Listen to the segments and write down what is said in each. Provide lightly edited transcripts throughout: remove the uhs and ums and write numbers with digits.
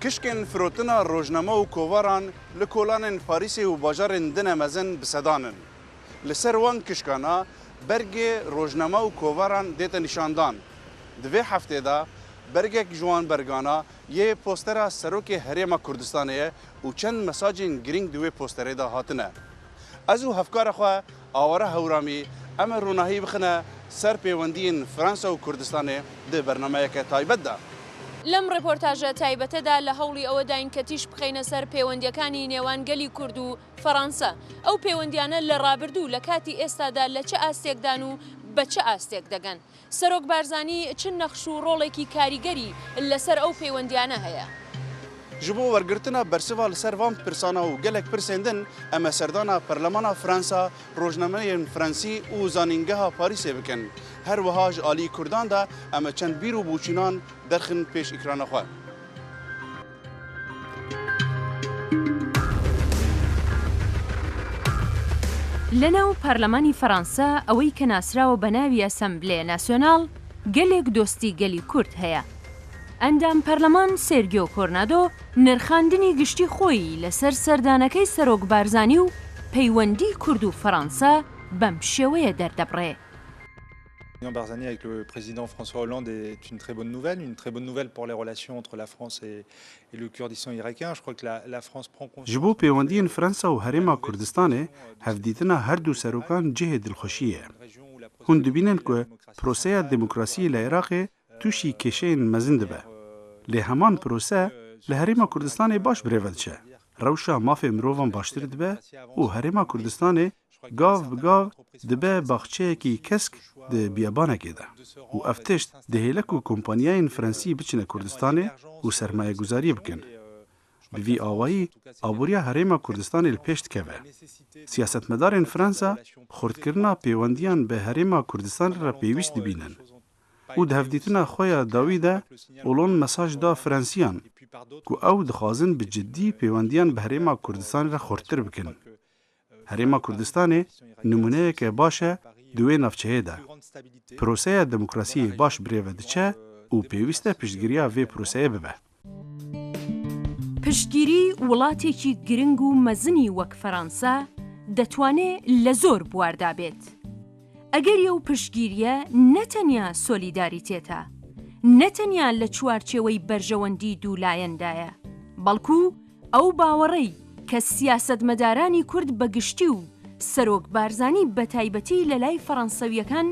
Kişkên firotina rojname û kovaran li kolanên Parîsê û bajarên din mezin bisedanin. Li ser wan kişkana bergê rojname û kovaran dête nîşandan. Di vê heftê de bergek ji wan bergana yê postera Serokê Herêma Kurdistanê ye û çend mesajên girîng di wê posterê de hatine. Ez û hevkara xwe awara hewramî em ê rûnahî bixine ser pêwendiyên Fransa û Kurdistanê di bernameyeke taybet de. لەم ڕێپۆرتاژە تایبەتەدا لە هەوڵی ئەوە داین کە تیش بخەینە سەر پەیوەندیەکانی نێوان گەلی کورد و فەڕەنسا. ئەو پەیوەندیانە لە ڕابردوو لە کاتی ئێستادا لە چه ئاستێکدان و بە چه ئاستێک دەگەن. سەرۆک بارزانی چ نەخش و ڕۆڵێکی کاریگەری لەسەر ئەو پەیوەندیانە هەیە؟ Ji bo wergirtina bersiva li ser van pirsana û gelek pirsên din em ê serdana Perlemana Fransa rojnameyên Fransî û zanîngeha Parîsê bikin. Her wiha ji aliyî Kurdan de em ê çend bîr û bûçînan derxin pêş îkrana xwe. لەناو پەرلەمانی فەڕەنسا ئەوەی کە ناسراوە بە ناوی ئەسەمبلێ ناسیۆناڵ gelek دۆستی گەلی کورد هەیە. ئەندام پەرلەمان سێرگیۆ کۆرنادۆ نرخاندنی گشتی خۆی لەسەر سەردانەکەی سەرۆک بارزانی و پەیوەندی کورد و فەڕەنسا بەم شێوەیە دەردەبڕێ. Barzani avec le président François Hollande est une très bonne nouvelle pour les relations entre la France et le Kurdistan irakien. Je crois que la France prend conscience. Ji bo pêwendiyên Fransa û Herêma Kurdistanê hevdîtina her du serokan cihê dilxweşî ye. Hûn dibînin ku proseya demokrasiyê li Iraqê tûşî kêşeyên mezin dibe. Lê heman prose li Herêma Kurdistanê baş birêve diçe. Rewşa mafê mirovan baştir dibe û Herêma Kurdistanê gav bi gav dibe baxçeyekî kesk di biyabanekê de. û ev tişt dihêlek û kompanyayên Fransî biçine Kurdistanê û sermayeguzarî bikin. Bi vî awayî aboriya Herêma Kurdistanê li pêş dikeve. Siyasetmedarên Fransa xurtkirina pêwendiyan bi Herêma Kurdistanê re pêwîst dibînin. û di hevdîtina xwe ya dawî de olon mesaj da Fransîyan ku ew dixwazin bi ciddî pêwendiyan bi Herêma Kurdistanê re xurttir bikin. Herêma Kurdistanê numuneyeke baş e di wê navçeyê de. Proseya demokrasiyê baş birêve diçe û pêwîst e piştgiriya vê proseyê bibe. پشتگیری وڵاتێکی گرنگ و مەزنی وەک فەڕەنسا دەتوانێت لە زۆر بواردا بێت. ئەگەریە و پشتگیریە نەتەنیا سۆلیداریتێتە، نەتەنیا لە چوارچێوەی بەرژەوەندی دوولایەندایە، بەڵکو ئەو باوەڕەی کە سیاسەتمەدارانی کورد بەگشتی و سەرۆک بارزانی بە تایبەتی لە لای فەڕەنسەویەکان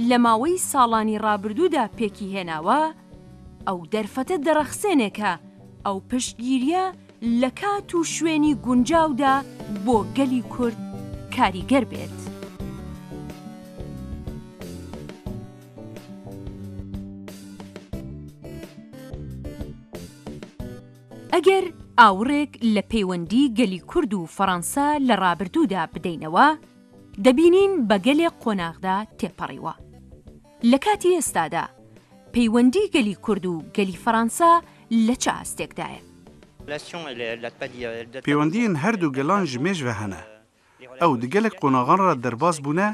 لە ماوەی ساڵانی ڕابردوودا پێکی هێناوە، ئەو دەرفەتە دەرەخسێنێکە ئەو پشتگیریە لە کات و شوێنی گونجاودا بۆ گەلی کورد کاریگەر بێت. ئەگەر ئاوڕێک لە پەیوەندی گەلی کورد و فەڕەنسا لە ڕابردوودا بدەینەوە، دەبینین بە گەلێک قۆناغدا تێپەڕیوە. لە کاتی ئێستادا پەیوەندی گەلی کورد و گەلی فەڕەنسا لە چه ئاستێکدایە؟ پەیوەندیên her du gelan ji mêj ve hene. Ew di gelek qonaxan re derbas bûne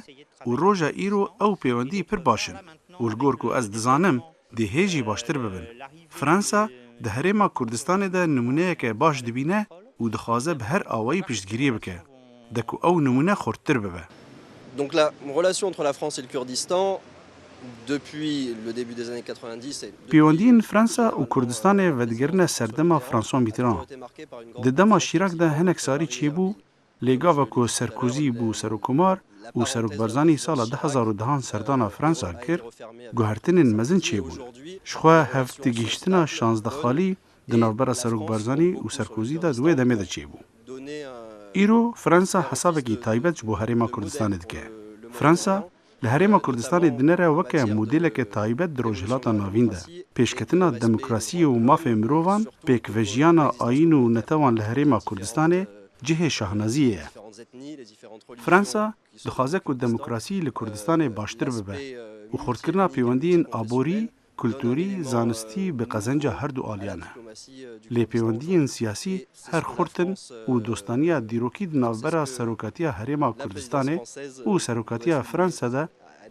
û roja îro ew pêwendî pir baş in û li gor ku ez dizanim dê hê jî baştir bibin. Fransa di Herêma Kurdistanê de numuneyeke baş dibîne û dixwaze bi her awayî piştgirî bike de ku ew numune xurttir bibe. Donc la relation entre la France et le Kurdistan depuis le début des années 90 pêwendiyên Fransa û Kurdistanê vedigirine serdema François Mitterrand. Di dema Şîrak de hinek sarî çêbû lê gava ku Sarkozy bû serokkomar û Serok Barzanî sala 2010 serdana Fransa kir, guhertinên mezin çêbûn. Ji xwe hevtigihiştina şazdexalî di navbera Serok Barzanî û Sarkozy de di wê demê de çêbû. Îro Fransa hesabekî taybet ji bo Herêma Kurdistanê dike. Fransa li Herêma Kurdistanê dinere weke modêleke taybet di rojhilata navîn de. Pêşketina demokrasiyê û mafê mirovan, pêkvejiyana ayîn û netewan li Herêma Kurdistanê cihê şahnaziyê ye. Fransa dixwaze ku demokrasî li Kurdistanê baştir bibe û xurtkirina pêwendiyên aborî, kulturî, zanistî bi qezenca her du aliyan e. Lê pêwendiyên siyasî her xurtin û dostaniya dîrokî di navbera Serokatiya Herêma Kurdistanê û Serokatiya Fransa de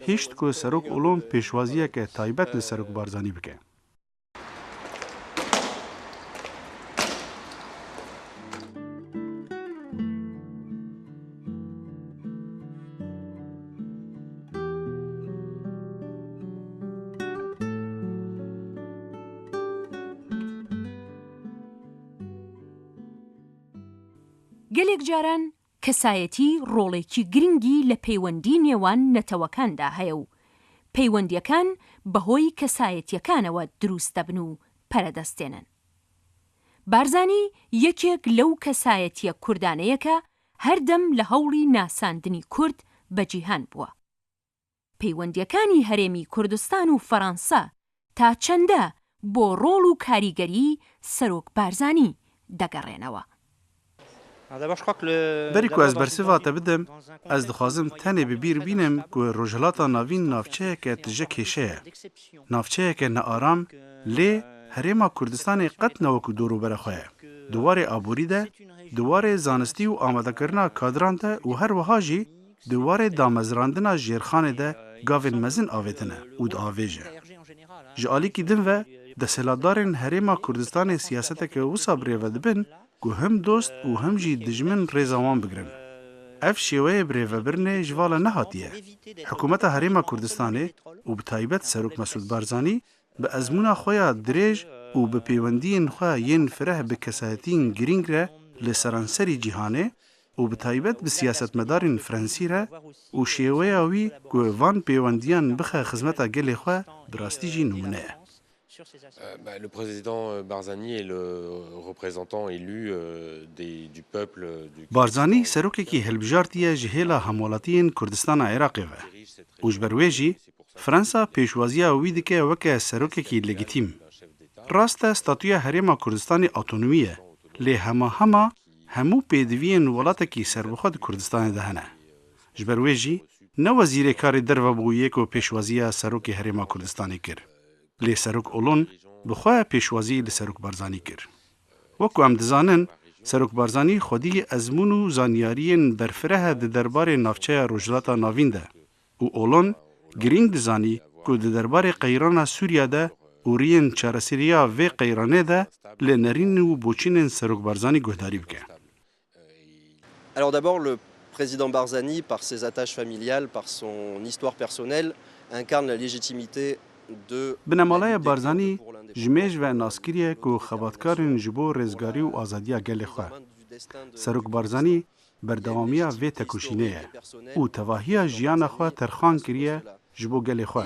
hişt ku Serok Olom pêşwaziyeke taybet li Serok Barzanî bike. گەلێک جاران کەسایەتی ڕۆڵێکی گرنگی لە پەیوەندی نێوان نەتەوەکاندا هەیە و پەیوەندیەکان بەهۆی کەسایەتیەکانەوە دروست دەبن و پەرەدەستێنن. بارزانی یەکێک لەو کەسایەتیە کوردانەیەکە هەردەم لە هەوڵی ناساندنی کورد بە جیهان بووە. پەیوەندیەکانی هەرێمی کوردستان و فەڕەنسا تا چەندە بۆ ڕۆڵ و کاریگەری سەرۆک بارزانی دەگەڕێنەوە. بەری کو ez bersivate bidim, ez dixwazim tenê bi bîr bînim ku rojhilata navîn navçeyeke tije kêşe ye. Navçeyeke nearam lê Herêma Kurdistanê qet newekû dorûbere xwe ye. Diwarê aborî de, diwarê zanistî û amadekirina kadran de û her wiha jî diwarê damezrandina jêrxanê de gavên mezin avêtine û diavêje. Ji alîkî din ve desêlatdarên Herêma Kurdistanê siyaseteke wisa birêve dibin ku him dost û him jî dijmin rêza wan bigirin. Ev şêweyê birêvebirinê ji vala nehatiye. Hikûmeta Herêma Kurdistanê û bi taybet Serok Mesûd Barzanî bi ezmûna xwe ya dirêj û bi pêwendiyên xwe yên fireh bi kesayetiyên girîng re li seranserî cîhanê û bi taybet bi siyasetmedarên Frensî re û şêweya wî ku van pêwendiyan bixe xizmeta gelê xwe bi rastî jî numune ye. Le président Barzani est le représentant élu du peuple. Barzanî serokekî hilbijartiye ji hêla hemwelatiyên Kurdistana Iraqê ve û ji ber wê jî Fransa pêşwaziya wî dike weke serokekî legîtîm. Rast e statuya Herêma Kurdistanê otonomî ye, lê hema hemû pêdiviyên welatekî serbixwe di Kurdistanê de hene. Ji ber wê jî ne wezîrê karê derve bû yek û pêşwaziya serokê Herêma Kurdistanê kir. Lê Serok Olon bi xwe pêşwazî li Serok Barzanî kir. Wekû em dizanin, Serok Barzanî xwedî ezmûn û zanyariyên berfireh di derbarê navçeya Rojhilata Navîn de û Olon girîng dizanî ku di derbarê qeyrana Sûriya de û riyên çareseriya vê qeyranê de li nerîn û boçînên Serok Barzanî guhdarî bike. Alors d'abord, le président Barzani, par ses attaches familiales, par son histoire personnelle, incarne la légitimité de... Binemalaya Barzanî ji mêj ve naskiriye ku xebatkarên ji bo rêzgarî û azadiya gelê xwe. Serok Barzanî berdewamiya vê tekoşînê ye û tevahiya jiyana xwe terxan kiriye ji bo gelê xwe.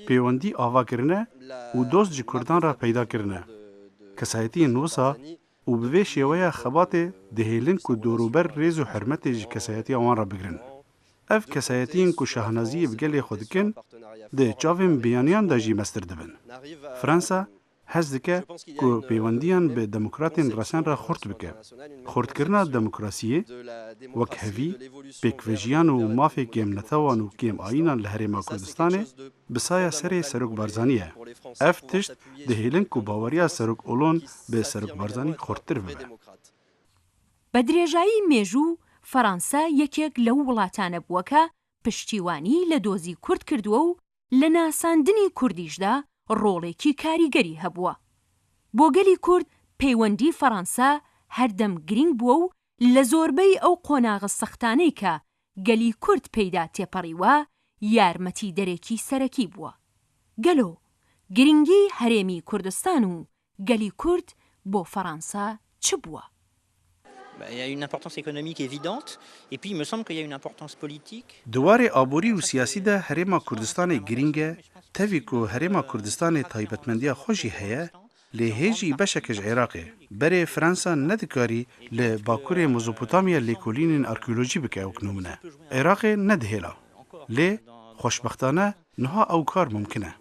Pêwendî avakirine û dost ji Kurdan re peyda kirine. Kesayetiyên wisa û bi vê şêweya xebatê dihêlin ku dorûber rêz û hermetê ji kesayetiya wan re bigirin. Ev kesayetiyên ku şahnaziyê bi gelê xwe dikin, di çavên biyaniyan de jî mestir dibin. Fransa hez dike ku pêwendiyan bi demokratên resen re xort bike. Xortkirina demokrasiyê, wek hevî, pêkvejiyan û mafê kêmnetewan û kêm ayînan li Herêma Kurdistanê bi saya serê Serok Barzanî ye. Ev tişt dihêlin ku baweriya Serok Olon bi Serok Barzanî xorttir bibe. بە درێژایی مێژوو فەڕەنسا یەکێک لەو وڵاتانە بووەکە پشتیوانی لە دۆزی کورد کردووە و لە ناساندنی کوردیشدا ڕۆڵێکی کاریگەری هەبووە. بۆ گەلی کورد پەیوەندی فەڕەنسا هەردەم گرنگ بووە و لە زۆربەی ئەو قۆناغە سەختانەی کە گەلی کورد پەیدا تێپەڕیوە یارمەتی دەرێکی سەرەکی بووە. گەلۆ گرنگی هەرێمی کوردستان و گەلی کورد بۆ فەڕەنسا چ بووە؟ Il y a une importance économique évidente et puis il me semble qu'il y a une importance politique. Duwarê aborî û siyasî de Herêma Kurdistanê giring e, tevî ku Herêma Kurdistanê taybetmendiya xwe jî heye, lê hê jî beşeke ji Iraqê. Berê Fransa nedikarî li Bakurê Mezopotamiya lêkolînên arkeolojî bike wek numune. Iraqê nedihêla. Lê xweşbextane niha ew kar mumkin e.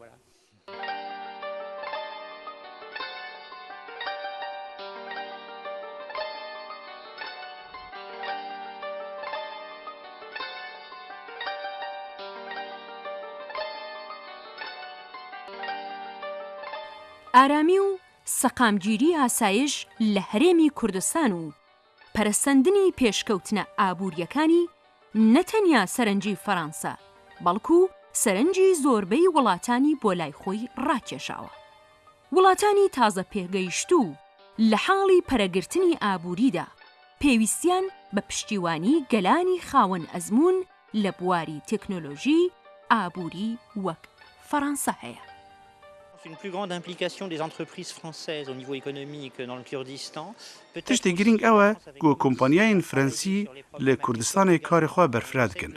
ئارامی و سەقامگیری ئاسایش لە هەرێمی کوردستان و پەرەسەندنی پێشکەوتنە ئابوووریەکانی نەتەنیا سەرنجی فەڕەنسا بەڵکو سەرنجی زۆربەی وڵاتانی بۆ لای خۆی ڕاکێشاوە. وڵاتانی تازە پێگەیشتوو لە حاڵی پەرەگرتنی ئابووریدا پێویستیان بە پشتیوانی گەلانی خاوەن ئەزموون لە بواری تەکنۆلۆژی ئابووری وەک فەڕەنسا هەیە. Une plus grande implication des entreprises françaises au niveau économique dans le Kurdistan. تشتی گرینگ اوه کو کمپانیایین فرانسی لی کردستان کار خواه برفراد کن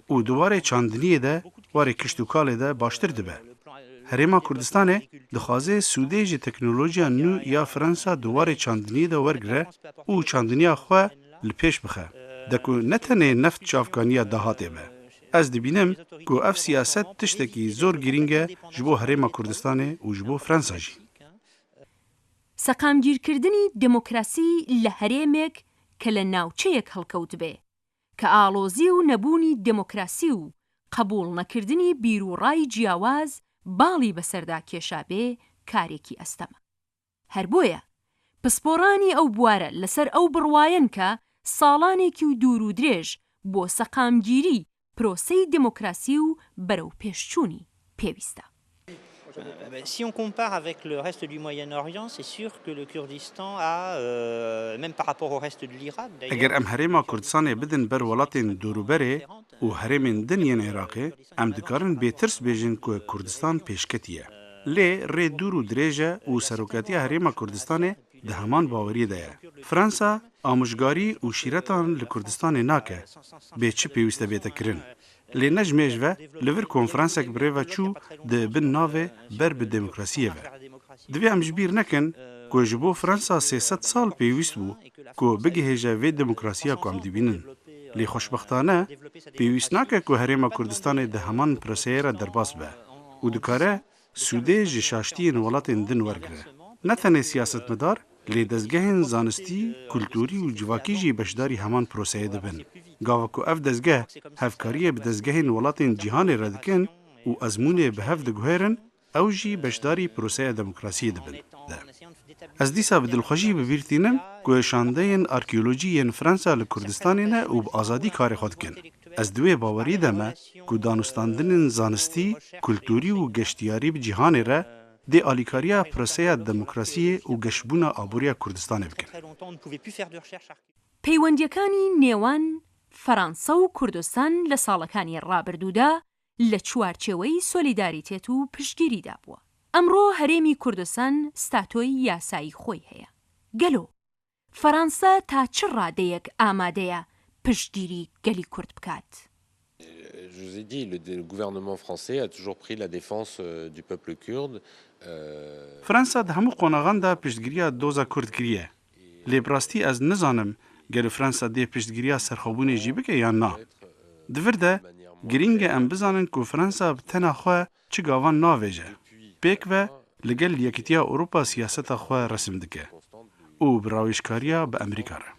و دواره چاندنیه ده واره کشتوکاله ده باشتر دبه. هریما کردستانه دخوازه سوده جی تکنولوژیا نو یا فرانسا دواره چاندنیه ده ورگره و چاندنیه خواه لپیش بخه. دکو نتنه نفت چافکانیه دهاته به. از دبینم که اف سیاست تشتکی زور گرینگه جبو هریما کردستانه و جبو فرانسا جی. سەقامگیرکردنی دموکراسی لە هەرێمێک کە لە ناوچەیەک هەڵکەوت بێ کە ئاڵۆزی و نەبوونی دموکراسی و قبول نەکردنی بیرروڕای جیاواز باڵی بەسەردا کێشا بێ کارێکی ئەستەمە. هەر بۆیە پسپۆڕانی ئەو بوارە لەسەر ئەو بڕوایەن کە ساڵانێکی و دوور و درێژ بۆ سەقامگیری پرۆسەی دموکراسی و بەرەو پێشچوونی پێویستە. Si on compare avec le reste du Moyen-Orient, c'est sûr que le Kurdistan a, même par rapport au reste de l'Irak d'ailleurs... اگر ام هریما کردستان بدن بر ولاتین دوروبره و هریمین دنین عراقی ام دکارن بیترس بیجن که کردستان پیشکتیه. لی ری دور و دریجه و سروکاتی هریما کردستان ده همان باوری ده. فرانسا آموزگاری و شیرتان لکردستان ناکه به چه پیوسته بیتا کرن. لی نجمیش و لور کنفرانسک بره و چو ده بن ناوه بر به دموکراسیه و. دوی امجبیر نکن که جبو فرانسا 300 سال پیوست بو که بگه هجه و دموکراسیه که هم دیبینن. لی خوشبختانه پیوست نکه که هریما کردستان ده همان پرسیره در باس به. و دکاره سوده جشاشتی ولات دن ورگره. نتنه سیاست مدار لی دزگهن زانستی، کلتوری و جواکی جی بشداری همان پروسه دبن. گاوه که اف دزگه هفکاریه به دزگهن ولات جهان ردکن و ازمونه به هف دگوهرن او جی بشداری پروسه دموکراسی دبن. از دیسا به دلخوشی ببیرتینم که شاندهن آرکیولوژی فرانسا لکردستان نه و به آزادی کار خود کن. از دوی باوری دمه که دانستاندن زانستی، کلتوری و گشتیاری به جهان را دی آلیکاریا پروسه دموکراسی و گشبونا آبوریا کردستان بکن. پەیوەندیەکانی نێوان فەڕەنسا و کوردستان لە ساڵەکانی ڕابردوودا لە چوارچێوەی سۆلیداریتێت و پشتگیریدا بووە. ئەمڕۆ هەرێمی کوردستان ستاتۆی یاسایی خۆی هەیە. گەلۆ فەڕەنسا تا چ ڕادەیەک ئامادەیە پشتگیری گەلی کورد بکات؟ Je vous ai dit, le gouvernement français a toujours pris la défense du peuple kurde. فرانسا ده همو قوناغان دا پشتگیریا دوزا کرد کریه. لی براستی از نزانم گل فرانسا دی پشتگیریا سرخوبونی جی بکه یا نا. دورده گرینگ ام بزانن که فرانسا بتنا خواه چه گاوان ناویجه. پیک و لگل یکیتیا اروپا سیاست خواه رسم دکه. او براویشکاریا به امریکا را.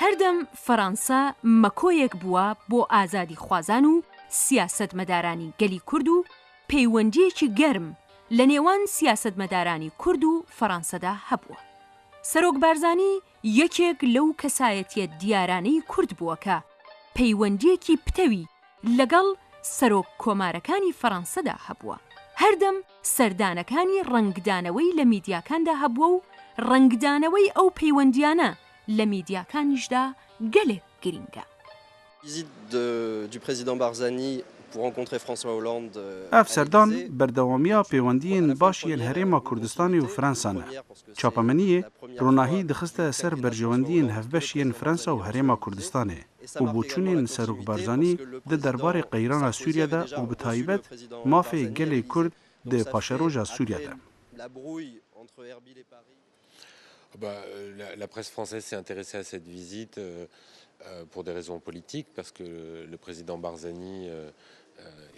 هەردەم فەڕەنسا مەکۆیەک بووە بۆ ئازادی خوازان و سیاسەتمەدارانی گەلی کورد و پەیوەندیەکی گەرم لە نێوان سیاسەتمەدارانی کورد و فەڕەنسەدا هەبووە. سەرۆک بارزانی یەکێک لەو کەسایەتیە دیارانەی کورد بووە کە پەیوەندیەکی پتەوی لەگەڵ سەرۆک کۆمارەکانی فەڕەنسەدا هەبووە. هەردەم سەردانەکانی ڕەنگدانەوەی لە میدیاکاندا هەبووە و ڕەنگدانەوەی ئەو پەیوەندیانە لە میدیاکانیشدا گەلێک گرینگە. Du président Barzani pour rencontrer François Hollande. اف سردان بردوامیا پیوندین باشین هریما کردستانی و فرانسانه. چاپمنیه روناهی دخسته سر برجواندین هفبشین فرانسا و هریما کردستانه و بوچونین سروک بارزانی ده دربار قیران سوریه ده و بتایبت مافی گلی کرد ده پاشروجا سوریه ده. La presse française s'est intéressée à cette visite pour des raisons politiques, parce que le président Barzani...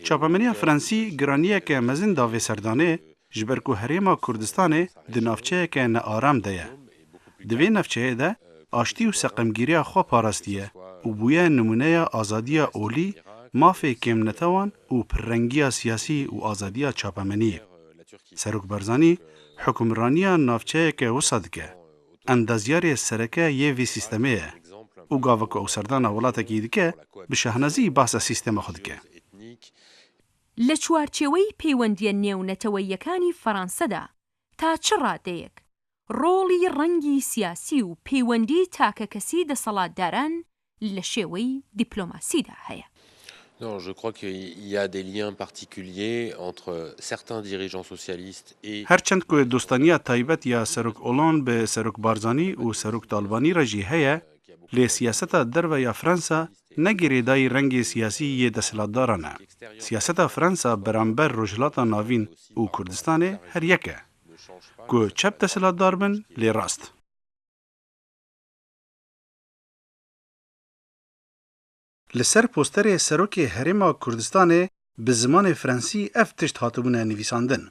چاپمنیا فرانسی گرانیه که مزن داوی سردانه جبر که هریما کردستانه ده نافچه که نه آرام ده. دوی نافچه ده آشتی و سقمگیری خوا پاراستیه و بویه نمونه آزادی اولی مافی کم نتوان و پررنگی سیاسی و آزادی چاپمنیه. سروک بارزانی حکمرانی نافچه که وسط که اندازیاری سرکه یه وی سیستمیه و گاوک او سردان وڵاتێکی دیکە بە شەهنەزی باسە سیستەمە خۆ دکە. لە چوارچێوەی پەیوەندیە نێونەتەوەییەکانی فەڕەنسەدا تا چ ڕادەیەک ڕۆڵی ڕەنگی سیاسی و پەیوەندی تاکە کەسی دەسەڵاتداران لە شێوەی دیپلۆماسیدا هەیە. Non, je crois qu'il y a des liens particuliers entre certains dirigeants socialistes et هەرچەند کو دۆستانیا تایبەت یا سەرۆک ئۆڵاند بە سەرۆک بارزانی و سەرۆک تاڵبانی ڕەژی هەیە لێ سیاسەتە دەرەوە یا فرەنسا نەگیرێدای ڕەنگی سیاسی یە دەسەڵاتدارانە. سیاسەتە فرەنسا بەرامبەر ڕۆژهەڵاتە ناوین و کوردستانê هەر یەکە کو چەپ دەسەڵاتدار بن لێ ڕاست. لەسەر پۆستەرê سەرۆکê Herêma Kurdistanê bi zimanê Frensî ev tişt hatibûne nivîsandin.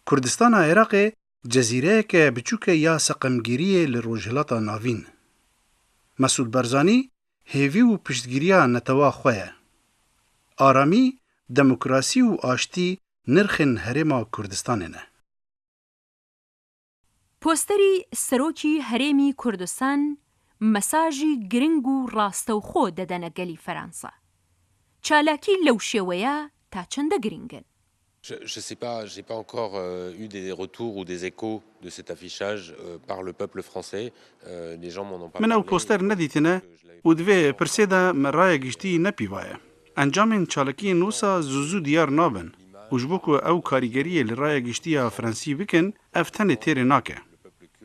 Kurdistana Iraqê cezîreyeke biçûk e ya seqemgiriyê li rojhilata navîn. Mesûd Barzanî hêvî û piştgiriya netewa xwe ye. Aramî, demokrasî û aştî nirxên Herêma Kurdistanê ne. پۆستەری سەرۆکی هەرێمی کوردستان مەساژی گرنگ و ڕاستەوخۆ دەدەنە گەلی فەرەنسا. چالاکی لەو شێوەیە تا چەندە گرنگن؟ Je sais pas, j'ai pas encore eu des retours ou des échos de cet affichage par le peuple français. Les gens m'en ont pas من ئەو parlé. پۆستەر نەدیتنە و divê pirsêda me raya giştî nepîvaye. Encamên çalakiyên wisa zû diyar nabin û ji bo ku ew karîgeriyê li raya giştiya Frensî bikin, ev tenê têrê nake.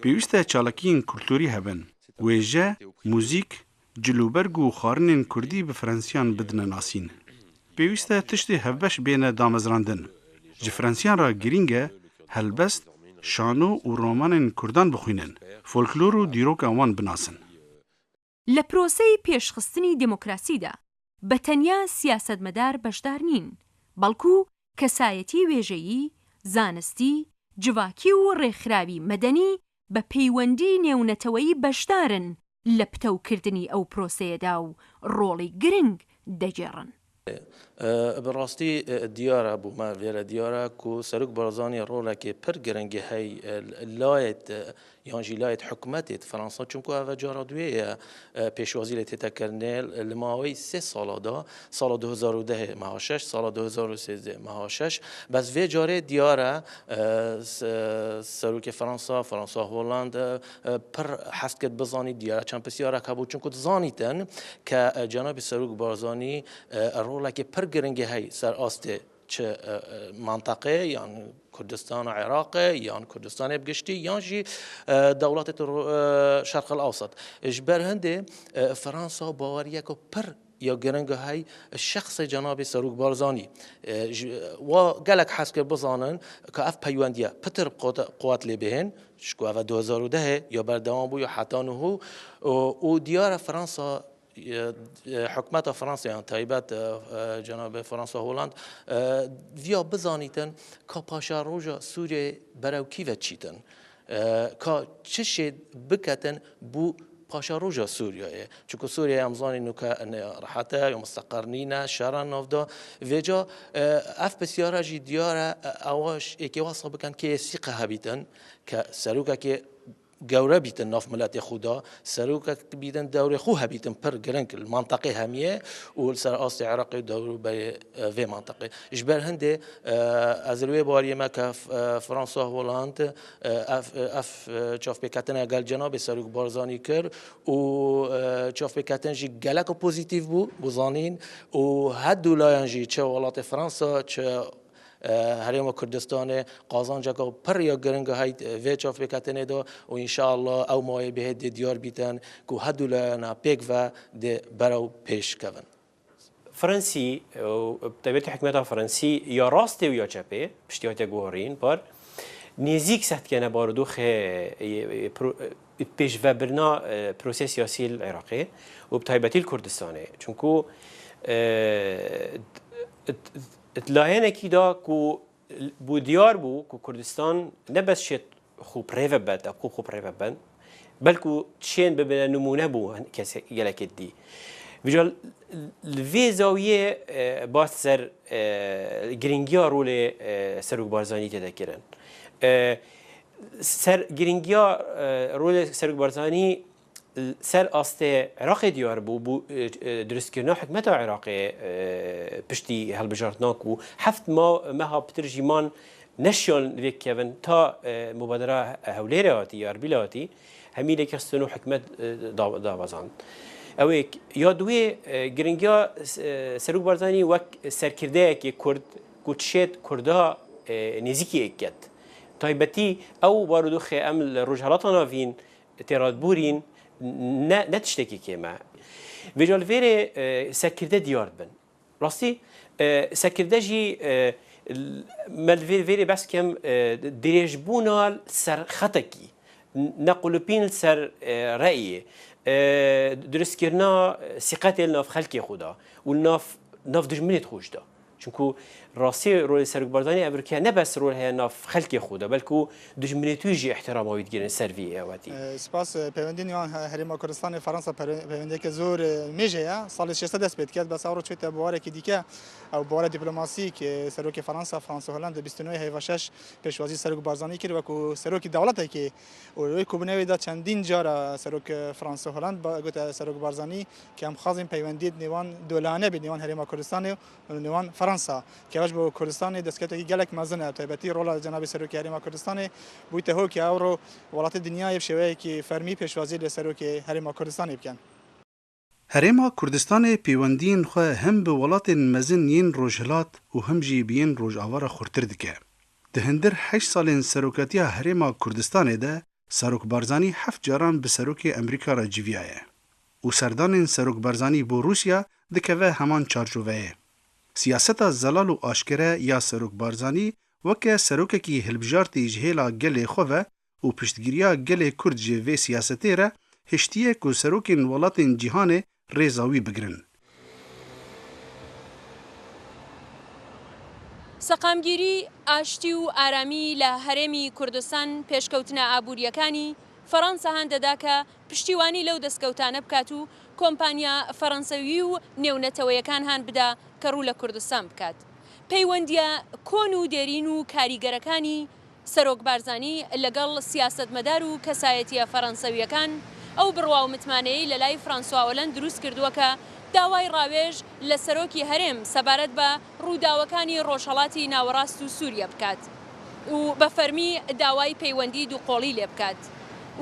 Pêwîst e çalakiyên kulturî hebin. Wêje, mûzîk, cilûberg û xwarinên Kurdî bi Frensiyan bidine nasîn. Pêwîst e tiştê hevbeş bêne damezrandin. Ji Frensiyan re girîng e helbest, şano û romanên Kurdan bixwînin, folklor û dîroka wan binasin. لە پرۆسەی پێشخستنی دموکراسیدا بە تەنیا سیاسەتمەدار بەشدار نین، بەڵکو کەسایەتی وێژەیی، زانستی، جواکی و ڕێکخراوی مەدەنی بە پەیوەندی نێونەتەوەیی بەشدارن لە پتەوکردنی ئەو پرۆسەیەدا و ڕۆڵی گرنگ دەگێڕن. بڕاستی دیارە بوومە وێرە دیارە و سەرۆک بارزانî ڕۆڵێکی پڕ گرنگی هەی لایەت یانژی لایەت حکوومەتێت فەرەنسا چونکو ئەvە جارە دوێیە پێشوازی لە تێتەکردنێ لە ماوەی سێ ساڵادا ساڵە 2010 مەها 6 ساڵە 2013 مەها 6 بەس vê carê دیارە سەرۆکê فەرەنسا هۆڵاند پڕ حەست کرد بزانî دیارە چەند پرسیارێک هەبوو چونکو دزانیتن کە جەنابی سەرۆک بارزانî ڕۆڵێکی پڕ گرنگی هەی سەر ئاستێ چ منطقه یان کوردستان و عێراق یان کوردستانی بگشتی یان جی دەوڵاتی شەرق الأوسط ji ber hindê Fransa baweriyeke pir ya giringa hey şexsê cenabê Serok Barzanî wa gelek hez kir bizanin ka ev peywendiye pitir quwet lê bihên ji ku ev 2010 ya berdewam bû ya heta niho û diyara Fransa حکومت فرانسه یان تایبەت جناب فرانسا هۆڵاند via bizanîtin ka paşa roja Sûriyê berew kîve çîtin ka çi şê biketin bû paşa roja Sûriyeyê çunku Sûriye em zanîn ka rihete ya mustaqer nîne şera nav da vêca ev pisyara jî diyar e ewa êkê wasa bikin kê sîqe hebîtin ke serokekê گەورە بیتن ناف ملەتی خۆدا سەرۆکێک بیتن دەورێ خۆ هەبیتن پڕ گرنگ منطقی هەمیە و سەر ئاستی عێراقی دەوروبەری vê منطقی ji ber hindê ez li wê bariyê me ke Fransa Holand ev çavpêketina gel cenabê Serok Barzanî kir û çavpêketin jî gelek pozîtîv bû bizanîn û hedû layan jî çi welatê Fransa çi Herêma Kurdistanê qazanceka pir ya giring hey vê çavpêketinê da û înşallah ew mayê bihê dê diyar bîtin ku hedû layana pêk ve dê berew pêş kevin. فرنسي بطبيعة حكومتها فرنسي يا راستي ويا چپي پشتياته گوهرين بار نزيك سهت كان باردوخ پیش و برنا پروسه سیاسی العراقي وبطبيعة الكردستاني چونكو اتلاهين اكيدا كو بو ديار بو كو كردستان نبس شت خو بريفا بد اكو خو بريفا بد بلكو تشين ببنا نمونه بو كاس يلك دي ویژه لوی زاویه باز سر گرینگی رول سروک بارزانی تذکرن گرنگیا رول سرک بارزانی سر آسته عراق دیار بو درست کردن حکمت عراق پشتی هالبجارتناک و هفت ما بترجمان نشون ویکیون تا مبادره هولیره هاتی یا اربیله هاتی همی لکستنو حکمت داوازان اوه یادوی گرنگیا سرک بارزانی وک سرکرده که کرد گوتشت کرده نزیکی اکت تایبتی او بارودو خی امل رجالاتنا وین تراد بورین نه تشتكي كيما فيجوال فيري سكرده ديار بن راسي سكرده جي مال فيري بس كم دريجبونا سر خطكي نقول بين سر رأي درس كرنا ثقة الناف خلقي خدا والناف ناف دجمنت خوش دا چونكو راسي رول سرک بردانی امریکا نه بس رول هي ناف خلقی خوده بلکو دجمنتوی جی احترام هوید گیرن سروی اواتی. سپاس پیوندی نیان هرما کردستان فرانسه پیوندی که زور میجه سال 600 دست بید کرد بس اورو چوت بواره که دیگه او بواره دیپلماسی که سروک فرانسه هلند 29 هیواشش پیشوازی سرک بارزانی کرد و کو سروک دولتی که اوی کوبنوی دا چندین جارا سروک فرانسه هلند با گوت سروک بارزانی که هم خازم پیوندی نیوان دولانه بید نیوان هرما کردستان و نیوان فرانسه که واش با کردستان دستکتی گلک مزنه تایبتی رول جناب سروک هرما کردستان بوده هو که اورو ولات دنیای بشوی که فرمی پیشوازی لسروک هرما کردستان بکن. هرما کردستان پیوندین خو هم به ولات مزن ین روجهلات و هم جی بین روج آوار خورتر دکه. دهندر 8 سالین سروکاتی هرما کردستان ده سروک بارزانی 7 جاران به سروک امریکا را جویایه. و سردان سروک بارزانی بو روسیا دکوه همان چارچوبه. سیاست زلال و آشکره یا سروک بارزانی وکه سروک کی هلبجارتی جهیلا گل خوه و پشتگیریا گل کرد جوی سیاستی را هشتیه که سروکین ولاتین جهان ریزاوی بگرن. سەقامگیری ئاشتی و ئارامی لە هەرێمی کوردستان پێشکەوتنە ئابوووریەکانی فەڕەنسا هەندەدا کە پشتیوانی لەو دەستکەوتانە بکات و کۆمپانیا فەڕەنسەوی و نێونەتەوەیەکان هان بدا کە ڕوو لە کوردستان بکات. پەیوەندیە کۆن و دێرین و کاریگەرەکانی سەرۆک بارزانی لەگەڵ سیاسەتمەدار و کەسایەتیە فەڕەنسەویەکان ئەو بڕوا و متمانەیەی لە لای فرانسوا هۆلەند دروست کردووە کە داوای ڕاوێژ لە سەرۆکی هەرێم سەبارەت بە ڕووداوەکانی ڕۆژهەڵاتی ناوەڕاست و سووریا بکات و بە فەرمی داوای پەیوەندی دووقۆڵی لێ بکات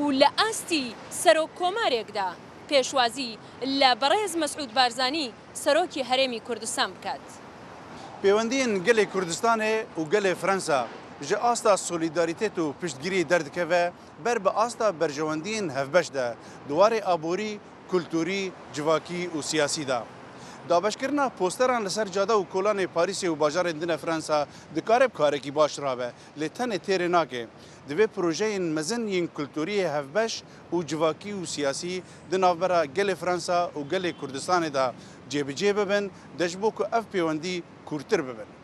و لە ئاستی سەرۆک کۆمارێکدا پێشوازی لە بەڕێز مەسعود بارزانی سەرۆکی هەرێمی کوردستان بکات. پەیوەندیên gelê Kurdistanê û gelê Fransa ji asta solîdarîtet û piştgirî derdikeve ber bi asta berjewendiyên hevbeş de duwarê aborî, kulturî, civakî û siyasî da. Dabeşkirina posteran li ser cada û kolanê Parîsê û bajarên din Fransa dikare bi karekî baş rabe, lê tenê têrê nake. Divê projeyên mezin yên kulturiyê hevbeş û civakî û siyasî di navbera gelê Fransa û gelê Kurdistanê de cêbicê bibin, de ji bo ku ev pêwendî kûrtir bibin.